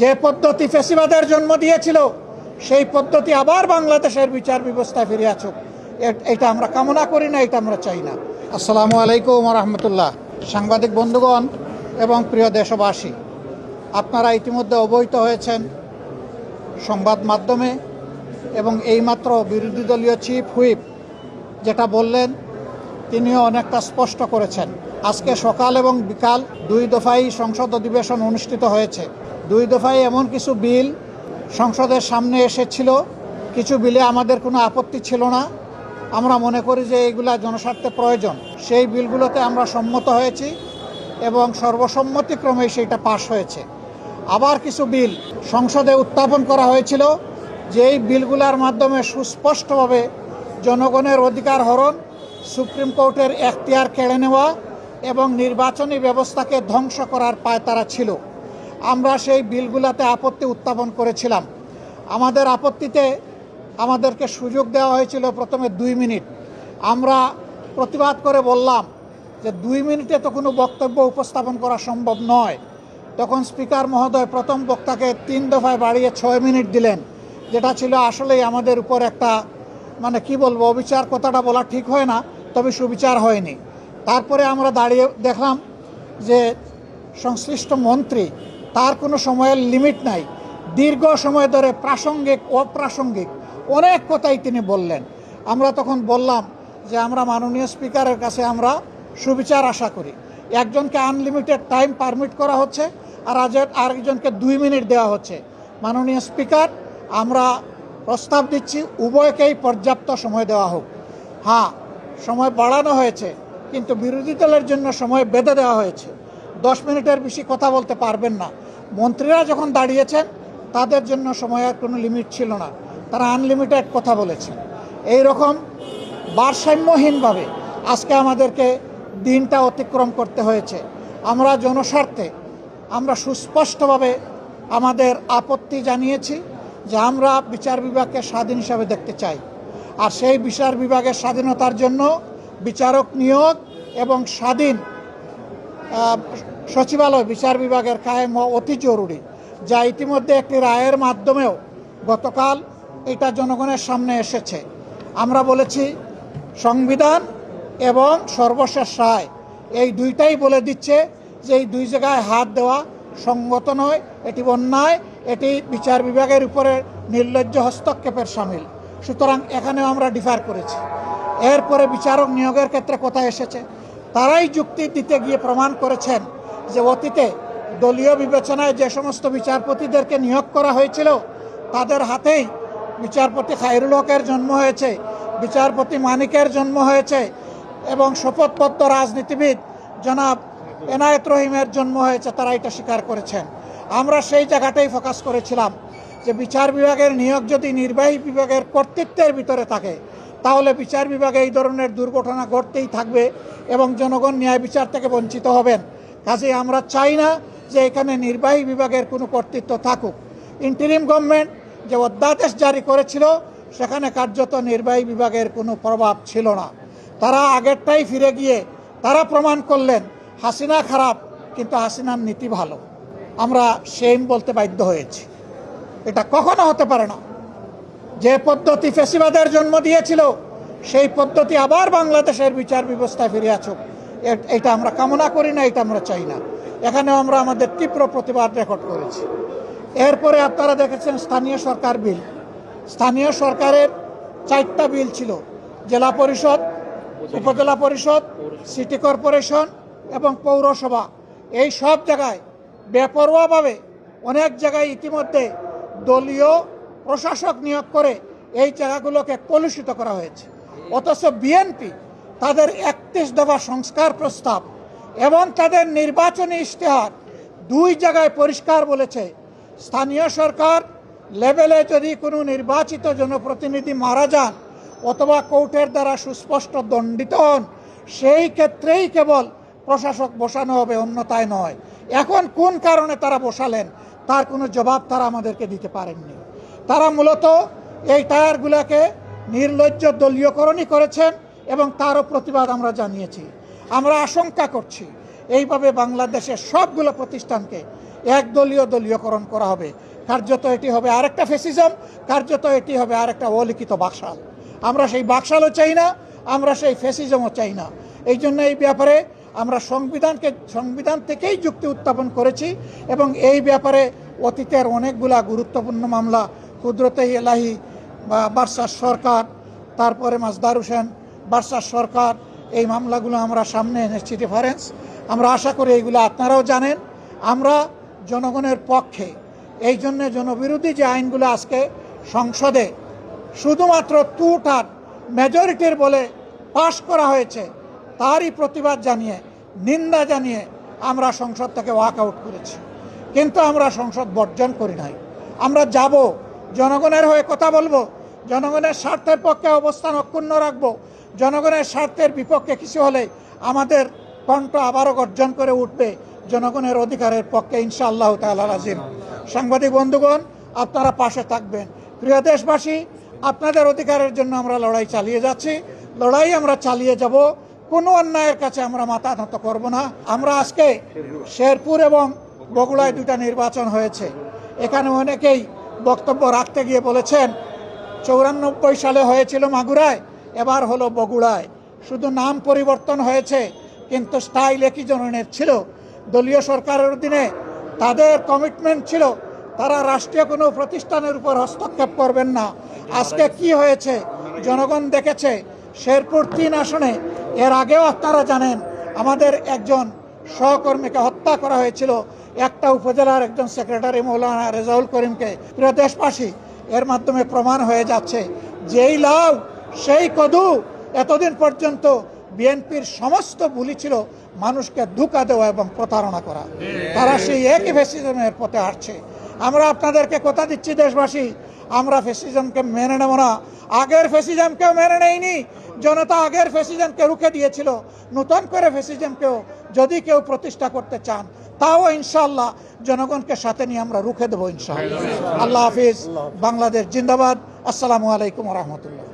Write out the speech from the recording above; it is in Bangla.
যে পদ্ধতি ফ্যাসিবাদের জন্ম দিয়েছিল সেই পদ্ধতি আবার বাংলাদেশের বিচার ব্যবস্থায় ফিরে আসুক। এটা আমরা কামনা করি না, এটা আমরা চাই না। আসসালামু আলাইকুম রহমতুল্লাহ। সাংবাদিক বন্ধুগণ এবং প্রিয় দেশবাসী, আপনারা ইতিমধ্যে অবহিত হয়েছেন সংবাদ মাধ্যমে এবং এইমাত্র বিরোধী দলীয় চিফ হুইপ যেটা বললেন তিনিও অনেকটা স্পষ্ট করেছেন। আজকে সকাল এবং বিকাল দুই দফায় সংসদ অধিবেশন অনুষ্ঠিত হয়েছে। দুই দফায় এমন কিছু বিল সংসদের সামনে এসেছিল, কিছু বিলে আমাদের কোনো আপত্তি ছিল না। আমরা মনে করি যে এইগুলা জনস্বার্থে প্রয়োজন। সেই বিলগুলোতে আমরা সম্মত হয়েছি এবং সর্বসম্মতিক্রমে সেইটা পাশ হয়েছে। আবার কিছু বিল সংসদে উত্থাপন করা হয়েছিল, যেই বিলগুলোর মাধ্যমে সুস্পষ্টভাবে জনগণের অধিকার হরণ, সুপ্রিম কোর্টের এখতিয়ার কেড়ে নেওয়া এবং নির্বাচনী ব্যবস্থাকে ধ্বংস করার পায়তারা ছিল। আমরা সেই বিলগুলোতে আপত্তি উত্থাপন করেছিলাম। আমাদের আপত্তিতে আমাদেরকে সুযোগ দেওয়া হয়েছিল প্রথমে 2 মিনিট। আমরা প্রতিবাদ করে বললাম যে 2 মিনিটে তো কোনো বক্তব্য উপস্থাপন করা সম্ভব নয়। তখন স্পিকার মহোদয় প্রথম বক্তাকে 3 দফায় বাড়িয়ে 6 মিনিট দিলেন, যেটা ছিল আসলেই আমাদের উপর একটা কি বলবো, অবিচার কথাটা বলা ঠিক হয় না, তবে সুবিচার হয়নি। তারপরে আমরা দাঁড়িয়ে দেখলাম যে সংশ্লিষ্ট মন্ত্রী, তার কোনো সময়ের লিমিট নাই, দীর্ঘ সময় ধরে প্রাসঙ্গিক অপ্রাসঙ্গিক অনেক কথাই তিনি বললেন। আমরা তখন বললাম যে আমরা মাননীয় স্পিকারের কাছে আমরা সুবিচার আশা করি। একজনকে আনলিমিটেড টাইম পারমিট করা হচ্ছে আর আরেকজনকে 2 মিনিট দেওয়া হচ্ছে। মাননীয় স্পিকার, আমরা প্রস্তাব দিচ্ছি উভয়কেই পর্যাপ্ত সময় দেওয়া হোক। হ্যাঁ, সময় বাড়ানো হয়েছে, কিন্তু বিরোধী দলের জন্য সময় বেঁধে দেওয়া হয়েছে। 10 মিনিটের বেশি কথা বলতে পারবেন না। মন্ত্রীরা যখন দাঁড়িয়েছেন তাদের জন্য সময়ের কোনো লিমিট ছিল না, তারা আনলিমিটেড কথা বলেছেন। এই রকম ভারসাম্যহীনভাবে আজকে আমাদেরকে দিনটা অতিক্রম করতে হয়েছে। আমরা জনস্বার্থে আমরা সুস্পষ্টভাবে আমাদের আপত্তি জানিয়েছি যে আমরা বিচার বিভাগকে স্বাধীন হিসাবে দেখতে চাই। আর সেই বিচার বিভাগের স্বাধীনতার জন্য বিচারক নিয়োগ এবং স্বাধীন সচিবালয় বিচার বিভাগের কায়েম অতি জরুরি, যা ইতিমধ্যে একটি রায়ের মাধ্যমেও গতকাল এটা জনগণের সামনে এসেছে। আমরা বলেছি সংবিধান এবং সর্বশেষ রায় এই দুইটাই বলে দিচ্ছে যে এই দুই জায়গায় হাত দেওয়া সঙ্গত নয়, এটি অন্যায়, এটি বিচার বিভাগের উপরে নির্লজ্জ হস্তক্ষেপের সামিল। সুতরাং এখানেও আমরা ডিফার করেছি। এরপরে বিচারক নিয়োগের ক্ষেত্রে কথা এসেছে। তারাই যুক্তি দিতে গিয়ে প্রমাণ করেছেন যে অতীতে দলীয় বিবেচনায় যে সমস্ত বিচারপতিদেরকে নিয়োগ করা হয়েছিল তাদের হাতেই বিচারপতি খায়রুল হকের জন্ম হয়েছে, বিচারপতি মানিকের জন্ম হয়েছে এবং শপথবদ্ধ রাজনীতিবিদ জনাব এনায়েত রহিমের জন্ম হয়েছে। তারা এটা স্বীকার করেছেন। আমরা সেই জায়গাটাই ফোকাস করেছিলাম যে বিচার বিভাগের নিয়োগ যদি নির্বাহী বিভাগের কর্তৃত্বের ভিতরে থাকে তাহলে বিচার বিভাগে এই ধরনের দুর্ঘটনা ঘটতেই থাকবে এবং জনগণ ন্যায় বিচার থেকে বঞ্চিত হবেন। কাজেই আমরা চাই না যে এখানে নির্বাহী বিভাগের কোনো কর্তৃত্ব থাকুক। ইন্টারিম গভর্নমেন্ট যে অধ্যাদেশ জারি করেছিল সেখানে কার্যত নির্বাহী বিভাগের কোনো প্রভাব ছিল না। তারা আগেরটাই ফিরে গিয়ে তারা প্রমাণ করলেন হাসিনা খারাপ কিন্তু হাসিনার নীতি ভালো। আমরা সেম বলতে বাধ্য হয়েছি। এটা কখনো হতে পারে না। যে পদ্ধতি ফ্যাসিবাদের জন্ম দিয়েছিল সেই পদ্ধতি আবার বাংলাদেশের বিচার ব্যবস্থায় ফিরে আসুক। এটা আমরা কামনা করি না, এটা আমরা চাই না। এখানেও আমরা আমাদের তীব্র প্রতিবাদ রেকর্ড করেছি। এরপরে আপনারা দেখেছেন স্থানীয় সরকার বিল। স্থানীয় সরকারের 4টা বিল ছিল, জেলা পরিষদ, উপজেলা পরিষদ, সিটি কর্পোরেশন এবং পৌরসভা। এই সব জায়গায় বেপরোয়াভাবে অনেক জায়গায় ইতিমধ্যে দলীয় প্রশাসক নিয়োগ করে এই জায়গাগুলোকে কলুষিত করা হয়েছে। অথচ বিএনপি তাদের 31 দফা সংস্কার প্রস্তাব এবং তাদের নির্বাচনী ইশতেহার 2 জায়গায় পরিষ্কার বলেছে স্থানীয় সরকার লেভেলে যদি কোনো নির্বাচিত জনপ্রতিনিধি মারা যান অথবা কোর্টের দ্বারা সুস্পষ্ট দণ্ডিত হন সেই ক্ষেত্রেই কেবল প্রশাসক বসানো হবে, অন্যথায় নয়। এখন কোন কারণে তারা বসালেন তার কোনো জবাব তারা আমাদেরকে দিতে পারেননি। তারা মূলত এই টায়ারগুলোকে নির্লজ্জ দলীয়করণই করেছেন এবং তারও প্রতিবাদ আমরা জানিয়েছি। আমরা আশঙ্কা করছি এইভাবে বাংলাদেশের সবগুলো প্রতিষ্ঠানকে একদলীয় দলীয়করণ করা হবে। কার্যত এটি হবে আরেকটা ফ্যাসিজম, কার্যত এটি হবে আরেকটা অলিখিত বাকশাল। আমরা সেই বাকশালও চাই না, আমরা সেই ফ্যাসিজমও চাই না। এই জন্য এই ব্যাপারে আমরা সংবিধান থেকেই যুক্তি উত্থাপন করেছি এবং এই ব্যাপারে অতীতের অনেকগুলা গুরুত্বপূর্ণ মামলা, কুদরতে ইলাহি বা বার্সার সরকার, তারপরে মাজদার হোসেন বার্সার সরকার, এই মামলাগুলো আমরা সামনে এনেছি রেফারেন্স। আমরা আশা করি এইগুলো আপনারাও জানেন। আমরা জনগণের পক্ষে, এই জন্য জনবিরোধী যে আইনগুলো আজকে সংসদে শুধুমাত্র টু-থার্ড মেজরিটির বলে পাশ করা হয়েছে, তারই প্রতিবাদ জানিয়ে, নিন্দা জানিয়ে আমরা সংসদ থেকে ওয়াক আউট করেছি। কিন্তু আমরা সংসদ বর্জন করি নাই। আমরা যাব, জনগণের হয়ে কথা বলবো, জনগণের স্বার্থের পক্ষে অবস্থান অক্ষুণ্ণ রাখবো। জনগণের স্বার্থের বিপক্ষে কিছু হলে আমাদের কণ্ঠ আবারও গর্জন করে উঠবে জনগণের অধিকারের পক্ষে ইনশাআল্লাহ তাআলা আজিম। সাংবাদিক বন্ধুগণ, আপনারা পাশে থাকবেন। প্রিয় দেশবাসী, আপনাদের অধিকারের জন্য আমরা লড়াই চালিয়ে যাচ্ছি, লড়াই আমরা চালিয়ে যাব। কোনো অন্যায়ের কাছে আমরা মাথা নত করব না। আমরা আজকে শেরপুর এবং বগুড়ায় দুটা নির্বাচন হয়েছে। এখানে অনেকেই বক্তব্য রাখতে গিয়ে বলেছেন 94 সালে হয়েছিল মাগুরায়, এবার হলো বগুড়ায়। শুধু নাম পরিবর্তন হয়েছে, কিন্তু স্টাইল একই ধরনের ছিল। দলীয় সরকারের অধীনে তাদের কমিটমেন্ট ছিল তারা রাষ্ট্রীয় কোনো প্রতিষ্ঠানের উপর হস্তক্ষেপ করবেন না। আজকে কি হয়েছে জনগণ দেখেছে। শেরপুর 3 আসনে এর আগেও আপনারা জানেন আমাদের একজন সহকর্মীকে হত্যা করা হয়েছিল, একটা উপজেলার একজন সেক্রেটারি মৌলানা রেজাউল করিমকে। প্রিয় দেশবাসী, এর মাধ্যমে প্রমাণ হয়ে যাচ্ছে যেই লাউ সেই কদু। এতদিন পর্যন্ত বিএনপির সমস্ত বুলি ছিল মানুষকে ধোঁকা দেওয়া এবং প্রতারণা করা। তারা সেই একই ফ্যাসিজমের পথে হাঁটছে। আমরা আপনাদেরকে কথা দিচ্ছি দেশবাসী, আমরা ফ্যাসিজমকে মেনে নেব না। আগের ফ্যাসিজমকেও মেনে নেয়নি জনতা, আগের ফ্যাসিজমকে রুখে দিয়েছিল। নতুন করে ফ্যাসিজমকেও যদি কেউ প্রতিষ্ঠা করতে চান, তাও ইনশাআল্লাহ জনগণকে সাথে নিয়ে আমরা রুখে দেবো ইনশাআল্লাহ। আল্লাহ হাফিজ। বাংলাদেশ জিন্দাবাদ। আসসালামু আলাইকুম ওয়া রাহমাতুল্লাহ।